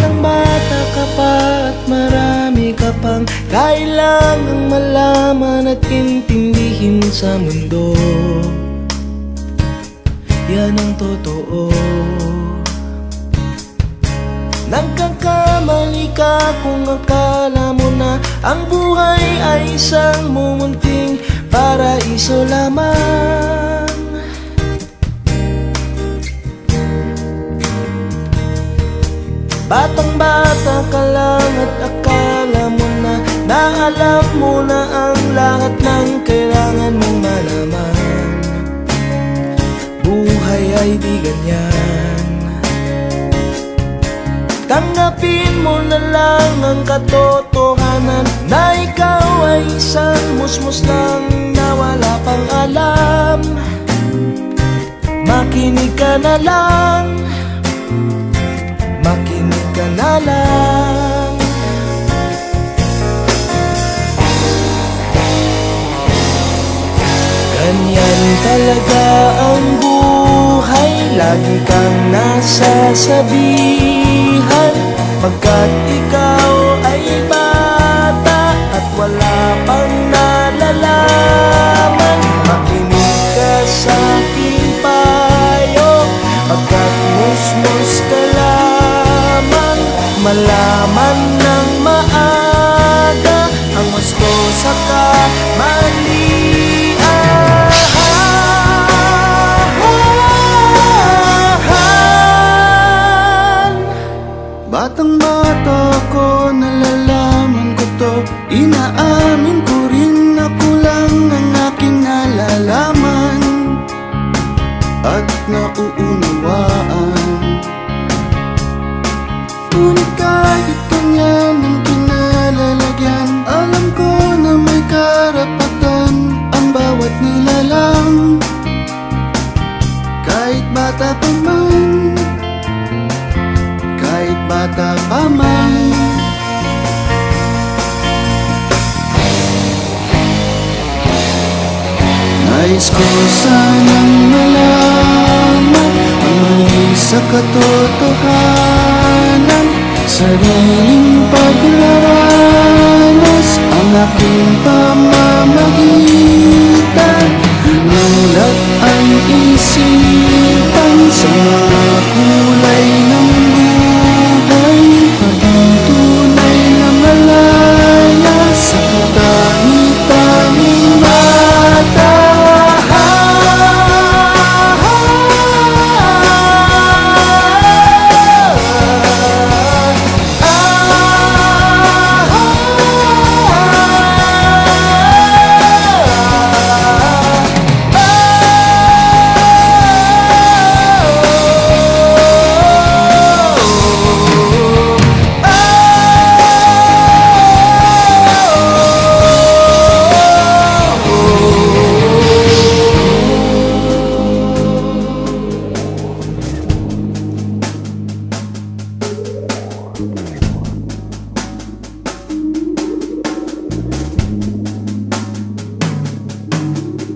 Batang bata ka pa at marami ka pang kailangang malaman at intindihin sa mundo. Yan ang totoo. Nagkakamali ka kung akala mo na ang buhay ay isang mumunting paraiso lamang. Batang-bata ka lang at akala mo na alam mo na ang lahat ng kailangan mong malaman. Buhay ay di ganyan. Tanggapin mo na lang ang katotohanan na ikaw ay isang musmus lang na wala pang alam. Makinig ka na lang, makinig ka na lang. Ganyan talaga ang buhay, lagi kang nasasabihan, pagkat ikaw ay bata at wala pang nalalaman. Makinig ka sa aking payo, pagkat musmus ka lamang. Malaman ng maaga ang gusto sa kamalian. Batang-bata ko, nalalaman ko to, inaamin ko rin, ako lang ang aking nalalaman at nauunawaan. Ngunit kahit ganyan ang kinalalagyan, alam ko na may karapatan ang bawat nilalang. Kahit bata pa man, kahit bata pa man. Nais ko sanang malaman ang mali sa katotohanan, sariling paglaranas ang aking pamamagitan. Nulat ang isipan sa mga kulay ng buhay, maging tunay na malaya sa katangi-tanging bata.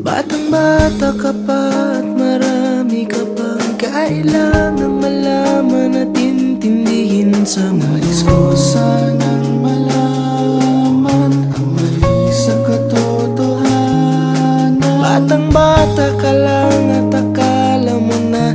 Batang-bata ka pa at marami ka pang kailangang malaman at intindihin sa mundo. Nais ko sanang malaman ang mali sa katotohanan. Batang-bata ka lang at akala mo na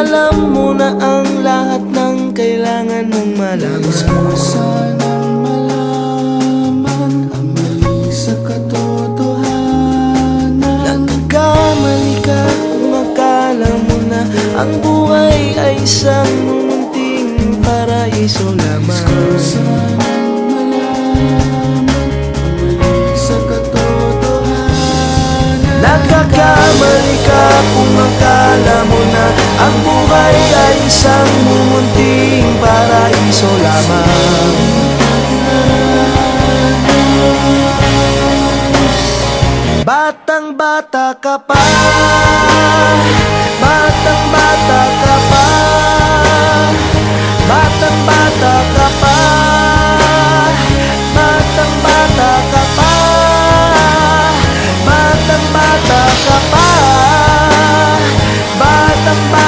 alam mo na ang lahat ng kailangan mong malaman. Nais ko sanang malaman ang mali sa katotohanan. Nagkakamali ka kung akala mo na ang buhay ay isang munting paraiso lamang. Nais ko sanang malaman ang mali sa katotohanan. Nagkakamali ka kung akala mo na ang buhay ay isang munting paraiso lamang. Batang-bata ka pa, batang-bata ka pa, batang-bata ka pa, batang-bata ka pa, batang-bata ka pa, batang-bata